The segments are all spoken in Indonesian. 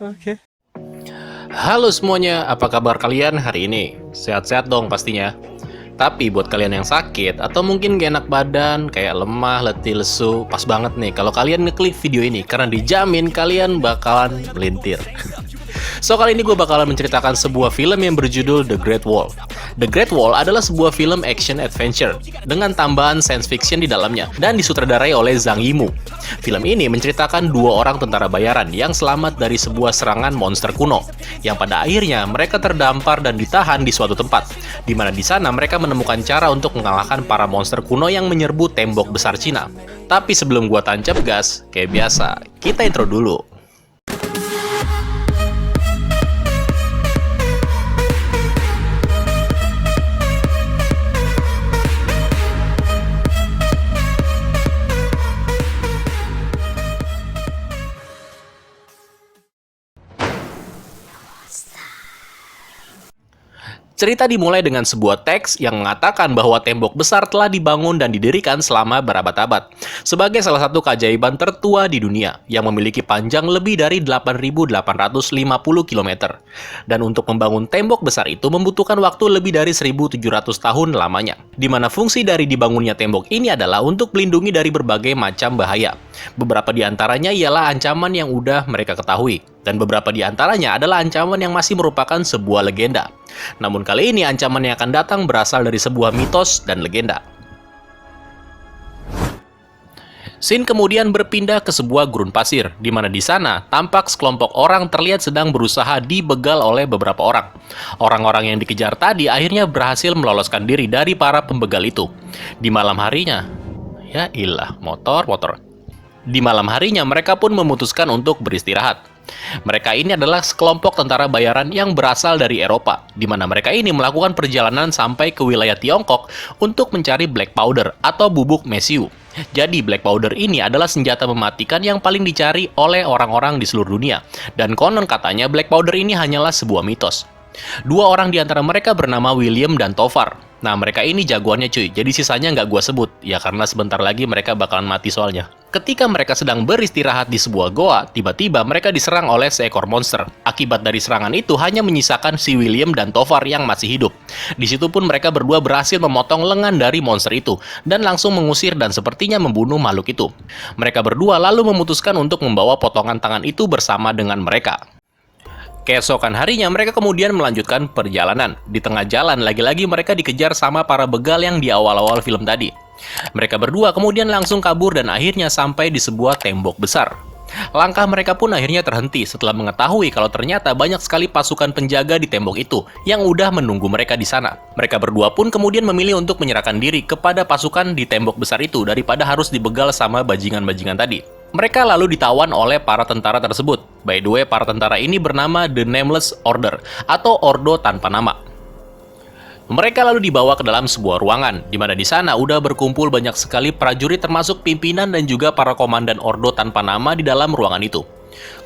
Oke. Halo semuanya, apa kabar kalian hari ini? Sehat-sehat dong pastinya. Tapi buat kalian yang sakit atau mungkin gak enak badan, kayak lemah, letih, lesu, pas banget nih kalau kalian ngeklik video ini karena dijamin kalian bakalan melintir. So, kali ini gue bakalan menceritakan sebuah film yang berjudul The Great Wall. The Great Wall adalah sebuah film action adventure dengan tambahan science fiction di dalamnya dan disutradarai oleh Zhang Yimou. Film ini menceritakan dua orang tentara bayaran yang selamat dari sebuah serangan monster kuno, yang pada akhirnya mereka terdampar dan ditahan di suatu tempat, di mana di sana mereka menemukan cara untuk mengalahkan para monster kuno yang menyerbu tembok besar Cina. Tapi sebelum gua tancap gas, kayak biasa, kita intro dulu. Cerita dimulai dengan sebuah teks yang mengatakan bahwa tembok besar telah dibangun dan didirikan selama berabad-abad sebagai salah satu keajaiban tertua di dunia yang memiliki panjang lebih dari 8.850 km. Dan untuk membangun tembok besar itu membutuhkan waktu lebih dari 1.700 tahun lamanya, di mana fungsi dari dibangunnya tembok ini adalah untuk melindungi dari berbagai macam bahaya. Beberapa di antaranya ialah ancaman yang udah mereka ketahui, dan beberapa di antaranya adalah ancaman yang masih merupakan sebuah legenda. Namun kali ini ancaman yang akan datang berasal dari sebuah mitos dan legenda. Scene kemudian berpindah ke sebuah gurun pasir, di mana di sana tampak sekelompok orang terlihat sedang berusaha dibegal oleh beberapa orang. Orang-orang yang dikejar tadi akhirnya berhasil meloloskan diri dari para pembegal itu. Di malam harinya, ya ilah, motor. Di malam harinya mereka pun memutuskan untuk beristirahat. Mereka ini adalah sekelompok tentara bayaran yang berasal dari Eropa, di mana mereka ini melakukan perjalanan sampai ke wilayah Tiongkok untuk mencari black powder atau bubuk mesiu. Jadi black powder ini adalah senjata mematikan yang paling dicari oleh orang-orang di seluruh dunia, dan konon katanya black powder ini hanyalah sebuah mitos. Dua orang di antara mereka bernama William dan Tovar. Nah, mereka ini jagoannya cuy, jadi sisanya nggak gua sebut, ya karena sebentar lagi mereka bakalan mati soalnya. Ketika mereka sedang beristirahat di sebuah goa, tiba-tiba mereka diserang oleh seekor monster. Akibat dari serangan itu hanya menyisakan si William dan Tovar yang masih hidup. Di situ pun mereka berdua berhasil memotong lengan dari monster itu, dan langsung mengusir dan sepertinya membunuh makhluk itu. Mereka berdua lalu memutuskan untuk membawa potongan tangan itu bersama dengan mereka. Keesokan harinya mereka kemudian melanjutkan perjalanan. Di tengah jalan lagi-lagi mereka dikejar sama para begal yang di awal-awal film tadi. Mereka berdua kemudian langsung kabur dan akhirnya sampai di sebuah tembok besar. Langkah mereka pun akhirnya terhenti setelah mengetahui kalau ternyata banyak sekali pasukan penjaga di tembok itu yang udah menunggu mereka di sana. Mereka berdua pun kemudian memilih untuk menyerahkan diri kepada pasukan di tembok besar itu daripada harus dibegal sama bajingan-bajingan tadi. Mereka lalu ditawan oleh para tentara tersebut. By the way, para tentara ini bernama The Nameless Order atau Ordo Tanpa Nama. Mereka lalu dibawa ke dalam sebuah ruangan, di mana di sana udah berkumpul banyak sekali prajurit termasuk pimpinan dan juga para komandan Ordo Tanpa Nama di dalam ruangan itu.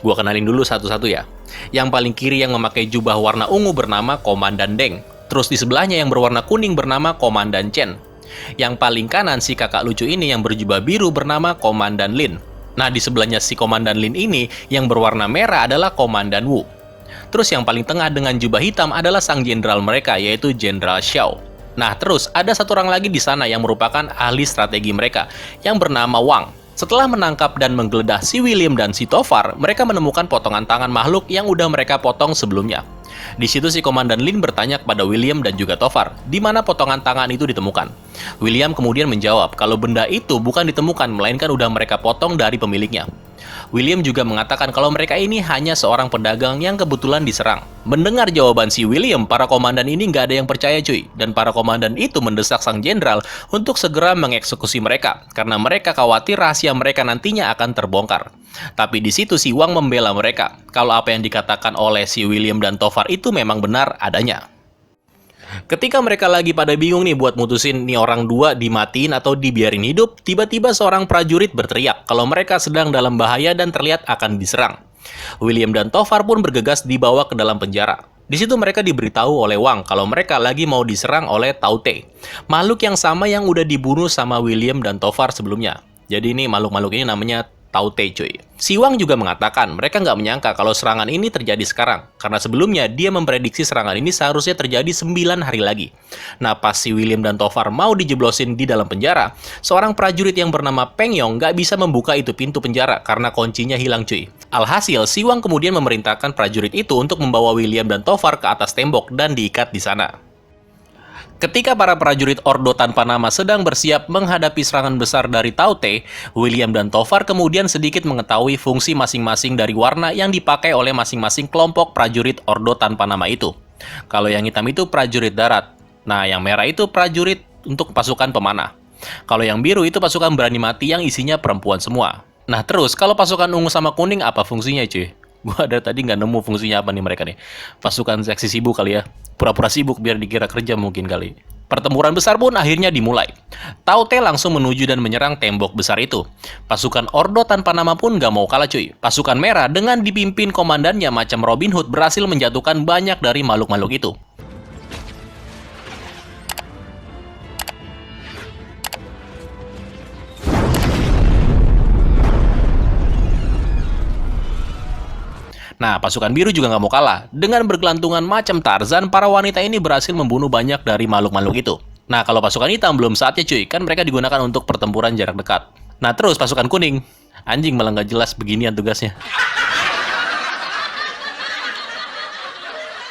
Gua kenalin dulu satu-satu ya. Yang paling kiri yang memakai jubah warna ungu bernama Komandan Deng. Terus di sebelahnya yang berwarna kuning bernama Komandan Chen. Yang paling kanan si kakak lucu ini yang berjubah biru bernama Komandan Lin. Nah, di sebelahnya si Komandan Lin ini, yang berwarna merah adalah Komandan Wu. Terus yang paling tengah dengan jubah hitam adalah sang jenderal mereka, yaitu Jenderal Xiao. Nah, terus ada satu orang lagi di sana yang merupakan ahli strategi mereka, yang bernama Wang. Setelah menangkap dan menggeledah si William dan si Tovar, mereka menemukan potongan tangan makhluk yang udah mereka potong sebelumnya. Di situ si Komandan Lin bertanya kepada William dan juga Tovar, di mana potongan tangan itu ditemukan. William kemudian menjawab kalau benda itu bukan ditemukan, melainkan udah mereka potong dari pemiliknya. William juga mengatakan kalau mereka ini hanya seorang pedagang yang kebetulan diserang. Mendengar jawaban si William, para komandan ini nggak ada yang percaya cuy. Dan para komandan itu mendesak sang jenderal untuk segera mengeksekusi mereka, karena mereka khawatir rahasia mereka nantinya akan terbongkar. Tapi di situ si Wang membela mereka, kalau apa yang dikatakan oleh si William dan Tovar itu memang benar adanya. Ketika mereka lagi pada bingung nih buat mutusin nih orang dua dimatiin atau dibiarin hidup, tiba-tiba seorang prajurit berteriak kalau mereka sedang dalam bahaya dan terlihat akan diserang. William dan Tovar pun bergegas dibawa ke dalam penjara. Di situ mereka diberitahu oleh Wang kalau mereka lagi mau diserang oleh Taute, makhluk yang sama yang udah dibunuh sama William dan Tovar sebelumnya. Jadi ini makhluk-makhluk ini namanya Taute cuy. Siwang juga mengatakan mereka nggak menyangka kalau serangan ini terjadi sekarang, karena sebelumnya dia memprediksi serangan ini seharusnya terjadi 9 hari lagi. Nah, pas si William dan Tofar mau dijeblosin di dalam penjara, seorang prajurit yang bernama Peng Yong nggak bisa membuka itu pintu penjara karena kuncinya hilang cuy. Alhasil, Siwang kemudian memerintahkan prajurit itu untuk membawa William dan Tofar ke atas tembok dan diikat di sana. Ketika para prajurit Ordo Tanpa Nama sedang bersiap menghadapi serangan besar dari Taute, William dan Tofar kemudian sedikit mengetahui fungsi masing-masing dari warna yang dipakai oleh masing-masing kelompok prajurit Ordo Tanpa Nama itu. Kalau yang hitam itu prajurit darat, nah yang merah itu prajurit untuk pasukan pemanah. Kalau yang biru itu pasukan berani mati yang isinya perempuan semua. Nah terus, kalau pasukan ungu sama kuning apa fungsinya cuy? Gua ada tadi nggak nemu fungsinya apa nih mereka nih. Pasukan seksi sibuk kali ya. Pura-pura sibuk biar dikira kerja mungkin kali. Pertempuran besar pun akhirnya dimulai. Taute langsung menuju dan menyerang tembok besar itu. Pasukan Ordo Tanpa Nama pun nggak mau kalah cuy. Pasukan merah dengan dipimpin komandannya macam Robin Hood berhasil menjatuhkan banyak dari makhluk-makhluk itu. Nah, pasukan biru juga nggak mau kalah. Dengan bergelantungan macam Tarzan, para wanita ini berhasil membunuh banyak dari makhluk-makhluk itu. Nah, kalau pasukan hitam belum saatnya cuy, kan mereka digunakan untuk pertempuran jarak dekat. Nah, terus pasukan kuning. Anjing malah nggak jelas beginian tugasnya.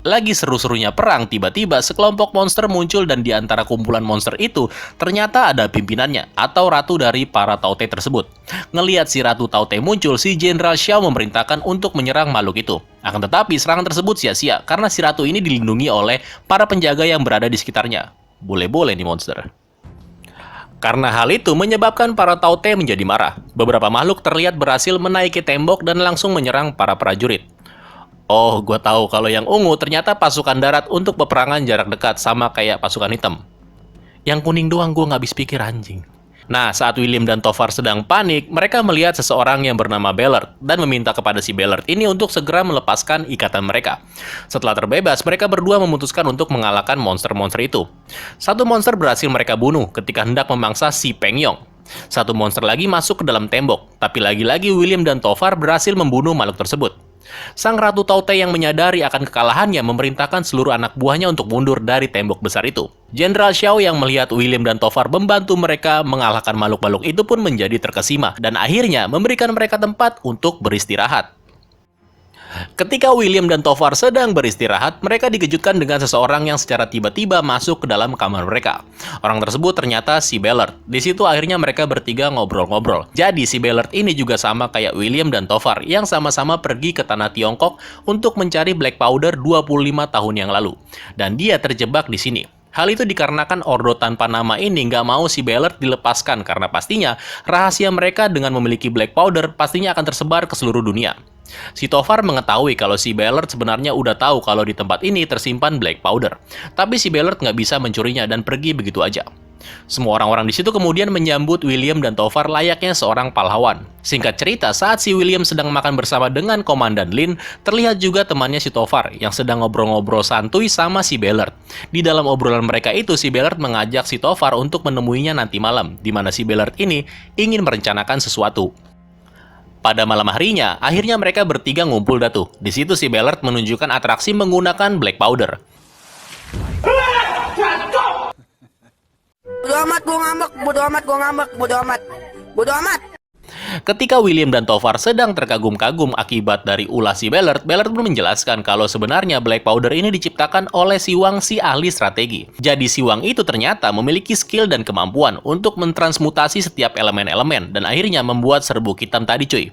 Lagi seru-serunya perang, tiba-tiba sekelompok monster muncul dan di antara kumpulan monster itu, ternyata ada pimpinannya, atau ratu dari para Taute tersebut. Ngelihat si Ratu Taute muncul, si Jenderal Xiao memerintahkan untuk menyerang makhluk itu. Akan tetapi, serangan tersebut sia-sia, karena si ratu ini dilindungi oleh para penjaga yang berada di sekitarnya. Boleh-boleh nih monster. Karena hal itu menyebabkan para Taute menjadi marah. Beberapa makhluk terlihat berhasil menaiki tembok dan langsung menyerang para prajurit. Oh, gue tahu kalau yang ungu ternyata pasukan darat untuk peperangan jarak dekat sama kayak pasukan hitam. Yang kuning doang gue nggak habis pikir anjing. Nah, saat William dan Tofar sedang panik, mereka melihat seseorang yang bernama Bellert dan meminta kepada si Bellert ini untuk segera melepaskan ikatan mereka. Setelah terbebas, mereka berdua memutuskan untuk mengalahkan monster-monster itu. Satu monster berhasil mereka bunuh ketika hendak memangsa si Peng Yong. Satu monster lagi masuk ke dalam tembok, tapi lagi-lagi William dan Tofar berhasil membunuh makhluk tersebut. Sang Ratu Taute yang menyadari akan kekalahannya memerintahkan seluruh anak buahnya untuk mundur dari tembok besar itu. Jenderal Xiao yang melihat William dan Tofar membantu mereka mengalahkan makhluk-makhluk itu pun menjadi terkesima dan akhirnya memberikan mereka tempat untuk beristirahat. Ketika William dan Tofar sedang beristirahat, mereka dikejutkan dengan seseorang yang secara tiba-tiba masuk ke dalam kamar mereka. Orang tersebut ternyata si Bellert. Di situ akhirnya mereka bertiga ngobrol-ngobrol. Jadi si Bellert ini juga sama kayak William dan Tofar yang sama-sama pergi ke tanah Tiongkok untuk mencari black powder 25 tahun yang lalu. Dan dia terjebak di sini. Hal itu dikarenakan Ordo Tanpa Nama ini nggak mau si Bellert dilepaskan karena pastinya rahasia mereka dengan memiliki black powder pastinya akan tersebar ke seluruh dunia. Si Tofar mengetahui kalau si Bellert sebenarnya udah tahu kalau di tempat ini tersimpan black powder. Tapi si Bellert nggak bisa mencurinya dan pergi begitu aja. Semua orang-orang di situ kemudian menyambut William dan Tofar layaknya seorang pahlawan. Singkat cerita, saat si William sedang makan bersama dengan Komandan Lin, terlihat juga temannya si Tofar yang sedang ngobrol-ngobrol santuy sama si Bellert. Di dalam obrolan mereka itu, si Bellert mengajak si Tofar untuk menemuinya nanti malam, di mana si Bellert ini ingin merencanakan sesuatu. Pada malam harinya, akhirnya mereka bertiga ngumpul dah tuh. Di situ si Bellert menunjukkan atraksi menggunakan black powder. Bodo amat gua ngambek, bodo amat gua ngambek, bodo amat. Bodo amat. Ketika William dan Tofar sedang terkagum-kagum akibat dari ulah si Bellert, Bellert pun menjelaskan kalau sebenarnya black powder ini diciptakan oleh Siwang si ahli strategi. Jadi Siwang itu ternyata memiliki skill dan kemampuan untuk mentransmutasi setiap elemen-elemen dan akhirnya membuat serbuk hitam tadi cuy.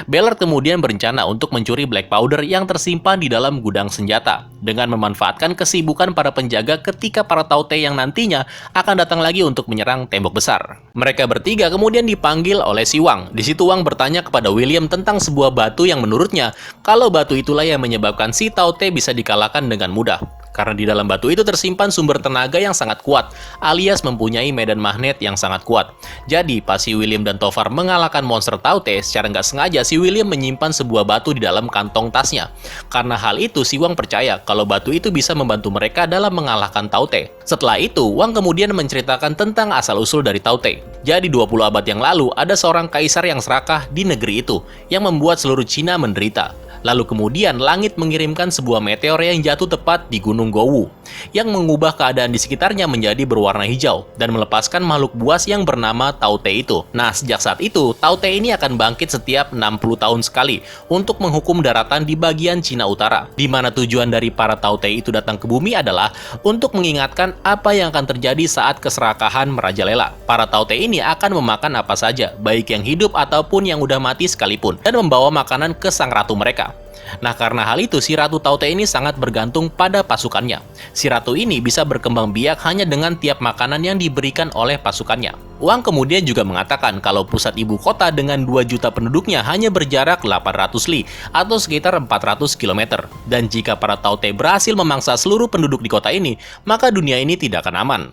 Bellert kemudian berencana untuk mencuri black powder yang tersimpan di dalam gudang senjata dengan memanfaatkan kesibukan para penjaga ketika para Taute yang nantinya akan datang lagi untuk menyerang tembok besar. Mereka bertiga kemudian dipanggil oleh Siwang. Di situ Wang bertanya kepada William tentang sebuah batu yang menurutnya kalau batu itulah yang menyebabkan si Taute bisa dikalahkan dengan mudah. Karena di dalam batu itu tersimpan sumber tenaga yang sangat kuat, alias mempunyai medan magnet yang sangat kuat. Jadi, pas si William dan Tovar mengalahkan monster Taute, secara nggak sengaja si William menyimpan sebuah batu di dalam kantong tasnya. Karena hal itu, si Wang percaya kalau batu itu bisa membantu mereka dalam mengalahkan Taute. Setelah itu, Wang kemudian menceritakan tentang asal-usul dari Taute. Jadi 20 abad yang lalu, ada seorang kaisar yang serakah di negeri itu, yang membuat seluruh Cina menderita. Lalu kemudian langit mengirimkan sebuah meteor yang jatuh tepat di Gunung Gowu, yang mengubah keadaan di sekitarnya menjadi berwarna hijau, dan melepaskan makhluk buas yang bernama Taute itu. Nah, sejak saat itu, Taute ini akan bangkit setiap 60 tahun sekali, untuk menghukum daratan di bagian Cina Utara, di mana tujuan dari para Taute itu datang ke bumi adalah untuk mengingatkan apa yang akan terjadi saat keserakahan merajalela. Para Taute ini akan memakan apa saja, baik yang hidup ataupun yang udah mati sekalipun, dan membawa makanan ke sang ratu mereka. Nah, karena hal itu, si Ratu Taute ini sangat bergantung pada pasukannya. Si Ratu ini bisa berkembang biak hanya dengan tiap makanan yang diberikan oleh pasukannya. Wang kemudian juga mengatakan kalau pusat ibu kota dengan 2 juta penduduknya hanya berjarak 800 li, atau sekitar 400 km. Dan jika para Taute berhasil memangsa seluruh penduduk di kota ini, maka dunia ini tidak akan aman.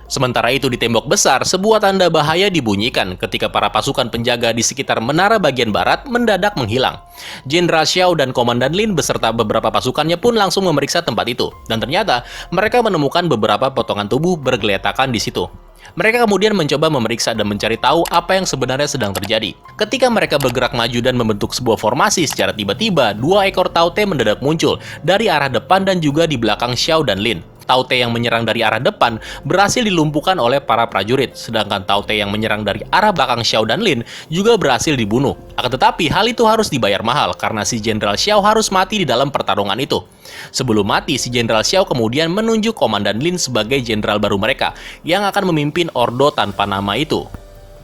Sementara itu di tembok besar, sebuah tanda bahaya dibunyikan ketika para pasukan penjaga di sekitar menara bagian barat mendadak menghilang. Jenderal Xiao dan Komandan Lin beserta beberapa pasukannya pun langsung memeriksa tempat itu, dan ternyata mereka menemukan beberapa potongan tubuh bergeletakan di situ. Mereka kemudian mencoba memeriksa dan mencari tahu apa yang sebenarnya sedang terjadi. Ketika mereka bergerak maju dan membentuk sebuah formasi, secara tiba-tiba 2 ekor Taute mendadak muncul dari arah depan dan juga di belakang Xiao dan Lin. Taute yang menyerang dari arah depan berhasil dilumpuhkan oleh para prajurit, sedangkan Taute yang menyerang dari arah belakang Xiao dan Lin juga berhasil dibunuh. Akan tetapi, hal itu harus dibayar mahal karena si Jenderal Xiao harus mati di dalam pertarungan itu. Sebelum mati, si Jenderal Xiao kemudian menunjuk Komandan Lin sebagai jenderal baru mereka yang akan memimpin ordo tanpa nama itu.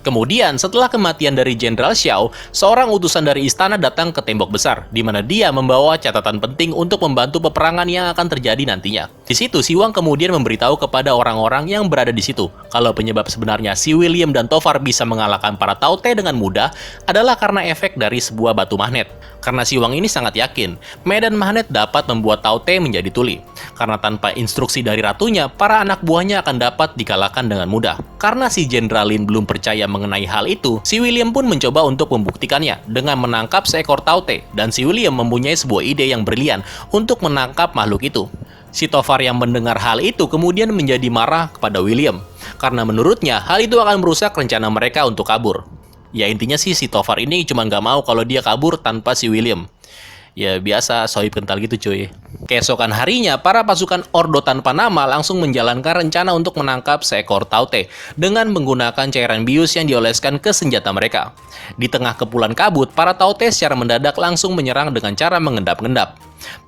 Kemudian, setelah kematian dari Jenderal Xiao, seorang utusan dari istana datang ke tembok besar, di mana dia membawa catatan penting untuk membantu peperangan yang akan terjadi nantinya. Di situ, si Wang kemudian memberitahu kepada orang-orang yang berada di situ, kalau penyebab sebenarnya si William dan Tovar bisa mengalahkan para Taute dengan mudah adalah karena efek dari sebuah batu magnet. Karena si Wang ini sangat yakin, medan magnet dapat membuat Taute menjadi tuli. Karena tanpa instruksi dari ratunya, para anak buahnya akan dapat dikalahkan dengan mudah. Karena si Jenderal Lin belum percaya mengenai hal itu, si William pun mencoba untuk membuktikannya dengan menangkap seekor Taute, dan si William mempunyai sebuah ide yang brilian untuk menangkap makhluk itu. Si Tovar yang mendengar hal itu kemudian menjadi marah kepada William, karena menurutnya hal itu akan merusak rencana mereka untuk kabur. Ya intinya sih si Tovar ini cuma nggak mau kalau dia kabur tanpa si William. Ya biasa, sohib kental gitu cuy. Keesokan harinya, para pasukan Ordo tanpa nama langsung menjalankan rencana untuk menangkap seekor Taute dengan menggunakan cairan bius yang dioleskan ke senjata mereka. Di tengah kepulan kabut, para Taute secara mendadak langsung menyerang dengan cara mengendap-endap.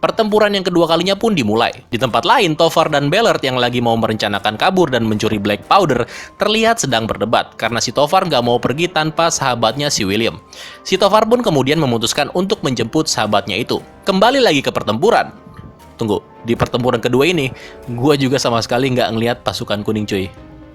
Pertempuran yang kedua kalinya pun dimulai. Di tempat lain, Tovar dan Bellert yang lagi mau merencanakan kabur dan mencuri Black Powder terlihat sedang berdebat karena si Tovar nggak mau pergi tanpa sahabatnya si William. Si Tovar pun kemudian memutuskan untuk menjemput sahabatnya itu. Kembali lagi ke pertempuran. Tunggu, di pertempuran kedua ini, gua juga sama sekali nggak ngelihat pasukan kuning cuy.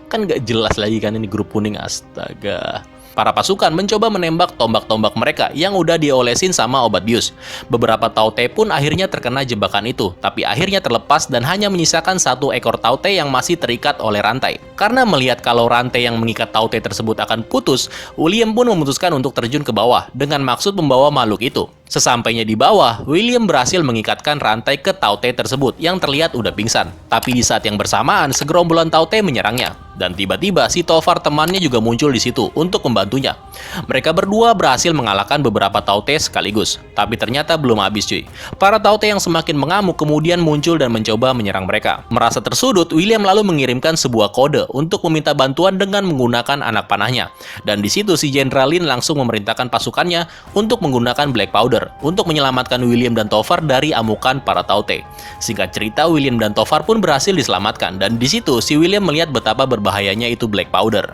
Kan nggak jelas lagi kan ini grup kuning, astaga. Para pasukan mencoba menembak tombak-tombak mereka yang udah diolesin sama obat bius. Beberapa Taute pun akhirnya terkena jebakan itu, tapi akhirnya terlepas dan hanya menyisakan 1 ekor Taute yang masih terikat oleh rantai. Karena melihat kalau rantai yang mengikat Taute tersebut akan putus, William pun memutuskan untuk terjun ke bawah dengan maksud membawa makhluk itu. Sesampainya di bawah, William berhasil mengikatkan rantai ke Taute tersebut yang terlihat udah pingsan. Tapi di saat yang bersamaan, segerombolan Taute menyerangnya. Dan tiba-tiba si Tovar temannya juga muncul di situ untuk membantunya. Mereka berdua berhasil mengalahkan beberapa Taute sekaligus. Tapi ternyata belum habis cuy. Para Taute yang semakin mengamuk kemudian muncul dan mencoba menyerang mereka. Merasa tersudut, William lalu mengirimkan sebuah kode untuk meminta bantuan dengan menggunakan anak panahnya. Dan di situ si Jenderal Lin langsung memerintahkan pasukannya untuk menggunakan Black Powder untuk menyelamatkan William dan Tovar dari amukan para Taute. Singkat cerita, William dan Tovar pun berhasil diselamatkan, dan di situ si William melihat betapa berbahayanya itu Black Powder.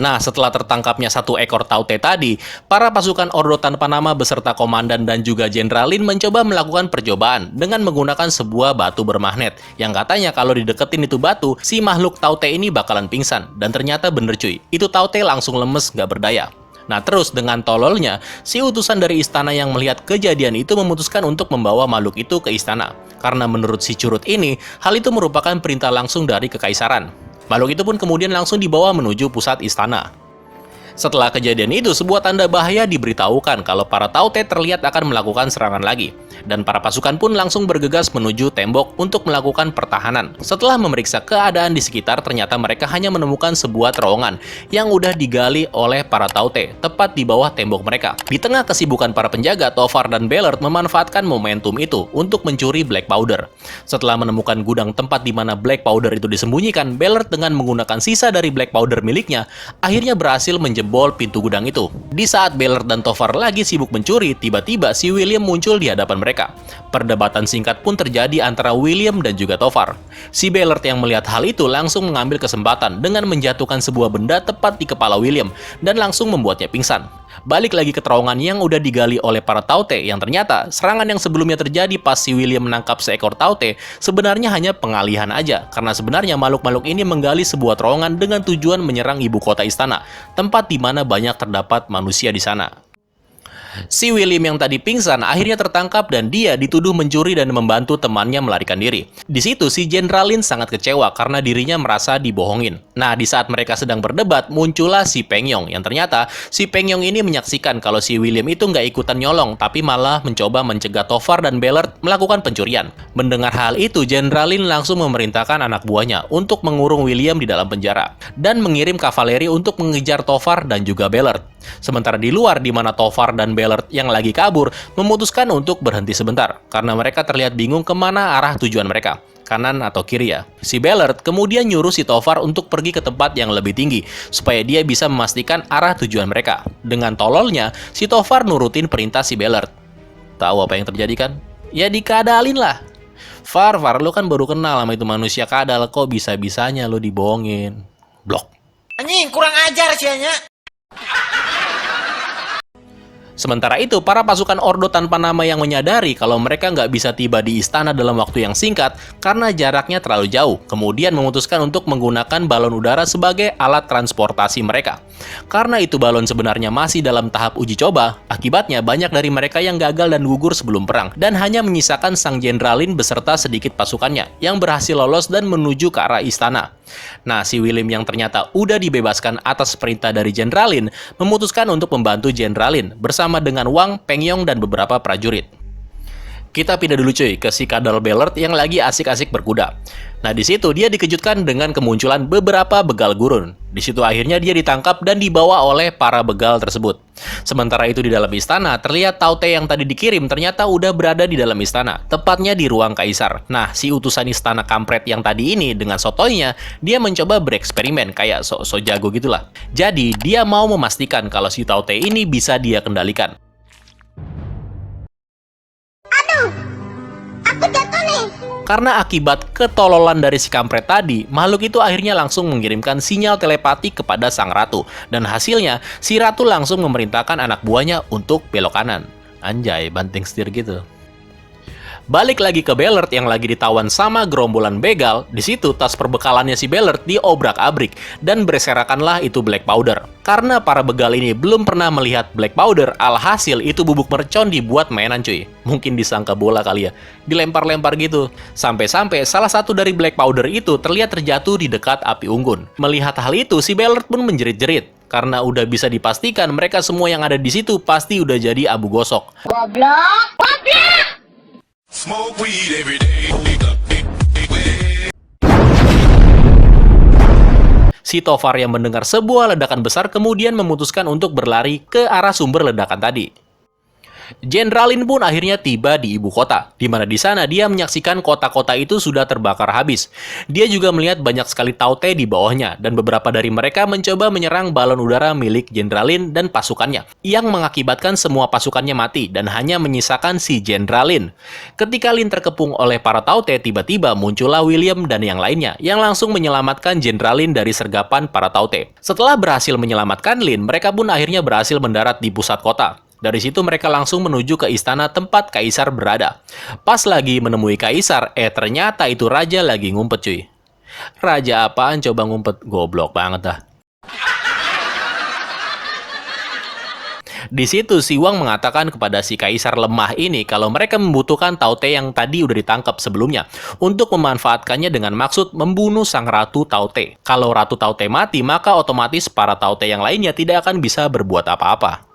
Nah, setelah tertangkapnya 1 ekor Taute tadi, para pasukan Ordo tanpa nama beserta komandan dan juga Jenderal Lin mencoba melakukan percobaan dengan menggunakan sebuah batu bermagnet, yang katanya kalau dideketin itu batu, si makhluk Taute ini bakalan pingsan. Dan ternyata bener cuy, itu Taute langsung lemes gak berdaya. Nah terus dengan tololnya, si utusan dari istana yang melihat kejadian itu memutuskan untuk membawa makhluk itu ke istana. Karena menurut si curut ini, hal itu merupakan perintah langsung dari kekaisaran. Makhluk itu pun kemudian langsung dibawa menuju pusat istana. Setelah kejadian itu, sebuah tanda bahaya diberitahukan kalau para Taute terlihat akan melakukan serangan lagi. Dan para pasukan pun langsung bergegas menuju tembok untuk melakukan pertahanan. Setelah memeriksa keadaan di sekitar, ternyata mereka hanya menemukan sebuah terowongan yang udah digali oleh para Taute, tepat di bawah tembok mereka. Di tengah kesibukan para penjaga, Tovar dan Bellert memanfaatkan momentum itu untuk mencuri Black Powder. Setelah menemukan gudang tempat di mana Black Powder itu disembunyikan, Bellert dengan menggunakan sisa dari Black Powder miliknya, akhirnya berhasil menjebol pintu gudang itu. Di saat Bellert dan Tovar lagi sibuk mencuri, tiba-tiba si William muncul di hadapan mereka. Perdebatan singkat pun terjadi antara William dan juga Tovar. Si Bellert yang melihat hal itu langsung mengambil kesempatan dengan menjatuhkan sebuah benda tepat di kepala William dan langsung membuatnya pingsan. Balik lagi ke terowongan yang udah digali oleh para Taute, yang ternyata serangan yang sebelumnya terjadi pas si William menangkap seekor Taute sebenarnya hanya pengalihan aja, karena sebenarnya makhluk-makhluk ini menggali sebuah terowongan dengan tujuan menyerang ibu kota istana, tempat di mana banyak terdapat manusia di sana. Si William yang tadi pingsan akhirnya tertangkap dan dia dituduh mencuri dan membantu temannya melarikan diri. Di situ si Jenderal Lin sangat kecewa karena dirinya merasa dibohongin. Nah, di saat mereka sedang berdebat, muncullah si Peng Yong, yang ternyata si Peng Yong ini menyaksikan kalau si William itu nggak ikutan nyolong, tapi malah mencoba mencegah Tovar dan Bellert melakukan pencurian. Mendengar hal itu, Jenderal Lin langsung memerintahkan anak buahnya untuk mengurung William di dalam penjara dan mengirim kavaleri untuk mengejar Tovar dan juga Bellert. Sementara di luar, di mana Tovar dan Bellert yang lagi kabur, memutuskan untuk berhenti sebentar, karena mereka terlihat bingung kemana arah tujuan mereka, kanan atau kiri ya. Si Bellert kemudian nyuruh si Tovar untuk pergi ke tempat yang lebih tinggi, supaya dia bisa memastikan arah tujuan mereka. Dengan tololnya, si Tovar nurutin perintah si Bellert. Tahu apa yang terjadi kan? Ya dikadalin lah. Far, lu kan baru kenal sama itu manusia kadal, kok bisa-bisanya lu dibohongin. Blok. Anjing, kurang ajar sih nya. Sementara itu, para pasukan Ordo tanpa nama yang menyadari kalau mereka nggak bisa tiba di istana dalam waktu yang singkat karena jaraknya terlalu jauh, kemudian memutuskan untuk menggunakan balon udara sebagai alat transportasi mereka. Karena itu balon sebenarnya masih dalam tahap uji coba, akibatnya banyak dari mereka yang gagal dan gugur sebelum perang, dan hanya menyisakan sang Jenderal Lin beserta sedikit pasukannya yang berhasil lolos dan menuju ke arah istana. Nah, si William yang ternyata udah dibebaskan atas perintah dari Jenderal Lin memutuskan untuk membantu Jenderal Lin bersama dengan Wang, Peng Yong, dan beberapa prajurit. Kita pindah dulu cuy ke si kadal Bellert yang lagi asik-asik berkuda. Nah, di situ dia dikejutkan dengan kemunculan beberapa begal gurun. Di situ akhirnya dia ditangkap dan dibawa oleh para begal tersebut. Sementara itu di dalam istana, terlihat Taute yang tadi dikirim ternyata udah berada di dalam istana, tepatnya di ruang kaisar. Nah, si utusan istana kampret yang tadi ini dengan sotoynya, dia mencoba bereksperimen kayak sok-sok jago gitulah. Jadi, dia mau memastikan kalau si Taute ini bisa dia kendalikan. Karena akibat ketololan dari si kampret tadi, makhluk itu akhirnya langsung mengirimkan sinyal telepati kepada sang ratu. Dan hasilnya, si ratu langsung memerintahkan anak buahnya untuk belok kanan. Anjay, banting setir gitu. Balik lagi ke Bellert yang lagi ditawan sama gerombolan begal. Di situ tas perbekalannya si Bellert diobrak-abrik dan berserakanlah itu Black Powder. Karena para begal ini belum pernah melihat Black Powder, alhasil itu bubuk mercon dibuat mainan cuy. Mungkin disangka bola kali ya, dilempar-lempar gitu. Sampai-sampai salah satu dari Black Powder itu terlihat terjatuh di dekat api unggun. Melihat hal itu, si Bellert pun menjerit-jerit. Karena udah bisa dipastikan mereka semua yang ada di situ pasti udah jadi abu gosok. Goblok. Smoke weed every day. Si Tovar yang mendengar sebuah ledakan besar kemudian memutuskan untuk berlari ke arah sumber ledakan tadi. Jenderal Lin pun akhirnya tiba di ibu kota, di mana di sana dia menyaksikan kota-kota itu sudah terbakar habis. Dia juga melihat banyak sekali Taute di bawahnya, dan beberapa dari mereka mencoba menyerang balon udara milik Jenderal Lin dan pasukannya, yang mengakibatkan semua pasukannya mati dan hanya menyisakan si Jenderal Lin. Ketika Lin terkepung oleh para Taute, tiba-tiba muncullah William dan yang lainnya, yang langsung menyelamatkan Jenderal Lin dari sergapan para Taute. Setelah berhasil menyelamatkan Lin, mereka pun akhirnya berhasil mendarat di pusat kota. Dari situ mereka langsung menuju ke istana tempat kaisar berada. Pas lagi menemui kaisar, ternyata itu raja lagi ngumpet cuy. Raja apaan coba ngumpet? Goblok banget dah. Di situ si Wang mengatakan kepada si kaisar lemah ini kalau mereka membutuhkan Tao Te yang tadi udah ditangkap sebelumnya untuk memanfaatkannya dengan maksud membunuh sang Ratu Tao Te. Kalau Ratu Tao Te mati, maka otomatis para Tao Te yang lainnya tidak akan bisa berbuat apa-apa.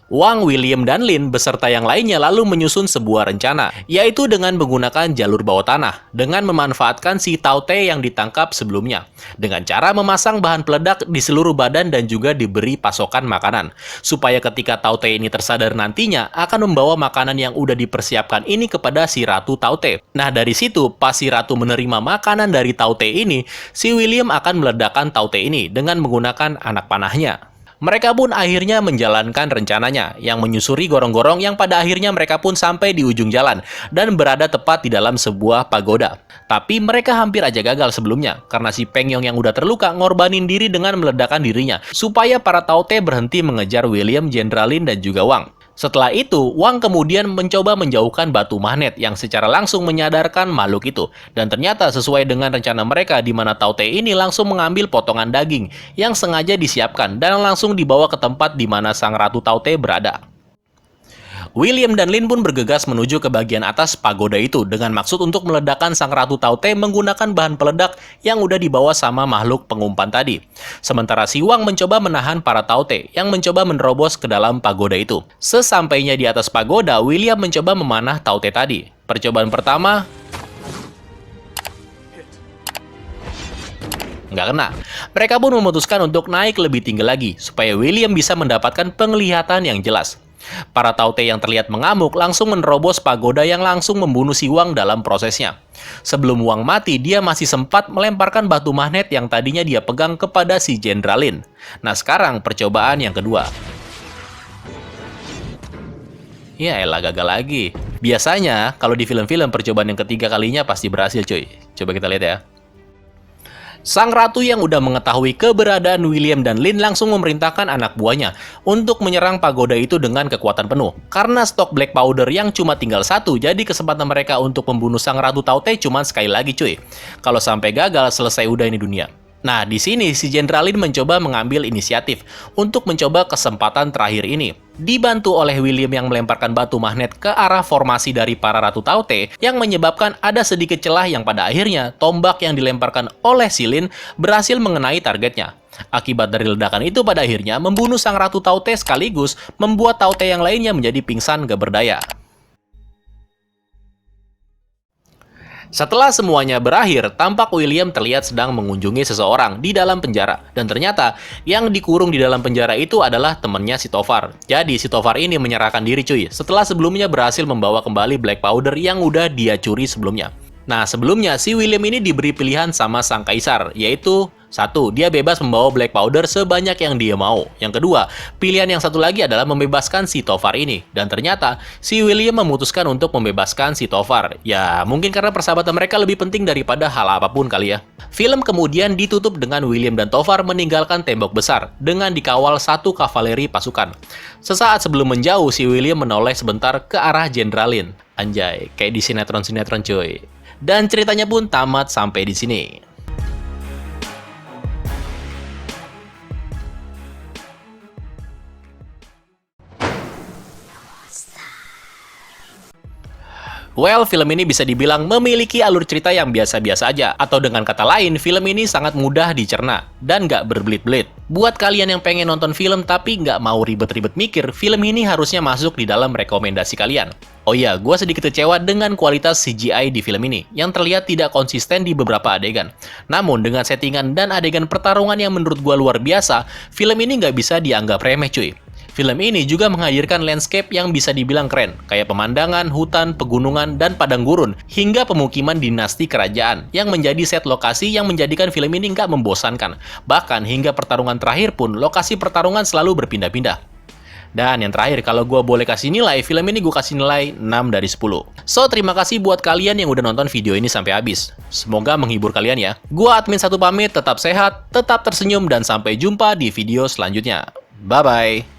Wang, William, dan Lin beserta yang lainnya lalu menyusun sebuah rencana, yaitu dengan menggunakan jalur bawah tanah, dengan memanfaatkan si Tao Te yang ditangkap sebelumnya, dengan cara memasang bahan peledak di seluruh badan dan juga diberi pasokan makanan, supaya ketika Tao Te ini tersadar nantinya akan membawa makanan yang udah dipersiapkan ini kepada si Ratu Tao Te. Nah dari situ, pas si Ratu menerima makanan dari Tao Te ini, si William akan meledakkan Tao Te ini dengan menggunakan anak panahnya. Mereka pun akhirnya menjalankan rencananya, yang menyusuri gorong-gorong yang pada akhirnya mereka pun sampai di ujung jalan dan berada tepat di dalam sebuah pagoda. Tapi mereka hampir aja gagal sebelumnya, karena si Peng Yong yang udah terluka ngorbanin diri dengan meledakkan dirinya, supaya para Tao Te berhenti mengejar William, Jenderal Lin, dan juga Wang. Setelah itu, Wang kemudian mencoba menjauhkan batu magnet yang secara langsung menyadarkan makhluk itu. Dan ternyata sesuai dengan rencana mereka di mana Tao Te ini langsung mengambil potongan daging yang sengaja disiapkan dan langsung dibawa ke tempat di mana sang Ratu Tao Te berada. William dan Lin pun bergegas menuju ke bagian atas pagoda itu dengan maksud untuk meledakkan sang Ratu Tao Te menggunakan bahan peledak yang udah dibawa sama makhluk pengumpan tadi. Sementara si Wang mencoba menahan para Tao Te yang mencoba menerobos ke dalam pagoda itu. Sesampainya di atas pagoda, William mencoba memanah Tao Te tadi. Percobaan pertama nggak kena. Mereka pun memutuskan untuk naik lebih tinggi lagi supaya William bisa mendapatkan penglihatan yang jelas. Para Tao Te yang terlihat mengamuk langsung menerobos pagoda yang langsung membunuh si Wang dalam prosesnya. Sebelum Wang mati, dia masih sempat melemparkan batu magnet yang tadinya dia pegang kepada si Jenderal Lin. Nah sekarang percobaan yang kedua. Ya elah, gagal lagi. Biasanya kalau di film-film percobaan yang ketiga kalinya pasti berhasil cuy. Coba kita lihat ya. Sang ratu yang udah mengetahui keberadaan William dan Lin langsung memerintahkan anak buahnya untuk menyerang pagoda itu dengan kekuatan penuh. Karena stok black powder yang cuma tinggal satu, jadi kesempatan mereka untuk membunuh sang Ratu Tao Te cuma sekali lagi cuy. Kalau sampai gagal, selesai udah ini dunia. Nah, di sini si Jenderal Lin mencoba mengambil inisiatif untuk mencoba kesempatan terakhir ini. Dibantu oleh William yang melemparkan batu magnet ke arah formasi dari para Ratu Tao Te yang menyebabkan ada sedikit celah yang pada akhirnya tombak yang dilemparkan oleh si Lin berhasil mengenai targetnya. Akibat dari ledakan itu pada akhirnya membunuh sang Ratu Tao Te sekaligus membuat Tao Te yang lainnya menjadi pingsan gak berdaya. Setelah semuanya berakhir, tampak William terlihat sedang mengunjungi seseorang di dalam penjara. Dan ternyata, yang dikurung di dalam penjara itu adalah temannya si Tofar. Jadi, si Tofar ini menyerahkan diri cuy, setelah sebelumnya berhasil membawa kembali black powder yang udah dia curi sebelumnya. Nah, sebelumnya si William ini diberi pilihan sama sang kaisar, yaitu 1. Dia bebas membawa black powder sebanyak yang dia mau. Yang kedua, pilihan yang satu lagi adalah membebaskan si Tofar ini. Dan ternyata, si William memutuskan untuk membebaskan si Tofar. Ya, mungkin karena persahabatan mereka lebih penting daripada hal apapun kali ya. Film kemudian ditutup dengan William dan Tofar meninggalkan tembok besar dengan dikawal satu kavaleri pasukan. Sesaat sebelum menjauh, si William menoleh sebentar ke arah Jenderal Lin. Anjay, kayak di sinetron-sinetron cuy. Dan ceritanya pun tamat sampai di sini. Well, film ini bisa dibilang memiliki alur cerita yang biasa-biasa aja. Atau dengan kata lain, film ini sangat mudah dicerna dan nggak berbelit-belit. Buat kalian yang pengen nonton film tapi nggak mau ribet-ribet mikir, film ini harusnya masuk di dalam rekomendasi kalian. Oh iya, gue sedikit kecewa dengan kualitas CGI di film ini, yang terlihat tidak konsisten di beberapa adegan. Namun, dengan settingan dan adegan pertarungan yang menurut gue luar biasa, film ini nggak bisa dianggap remeh cuy. Film ini juga menghadirkan landscape yang bisa dibilang keren, kayak pemandangan, hutan, pegunungan, dan padang gurun, hingga pemukiman dinasti kerajaan, yang menjadi set lokasi yang menjadikan film ini nggak membosankan. Bahkan hingga pertarungan terakhir pun, lokasi pertarungan selalu berpindah-pindah. Dan yang terakhir, kalau gue boleh kasih nilai, film ini gue kasih nilai 6 dari 10. So, terima kasih buat kalian yang udah nonton video ini sampai habis. Semoga menghibur kalian ya. Gue admin satu pamit, tetap sehat, tetap tersenyum, dan sampai jumpa di video selanjutnya. Bye-bye.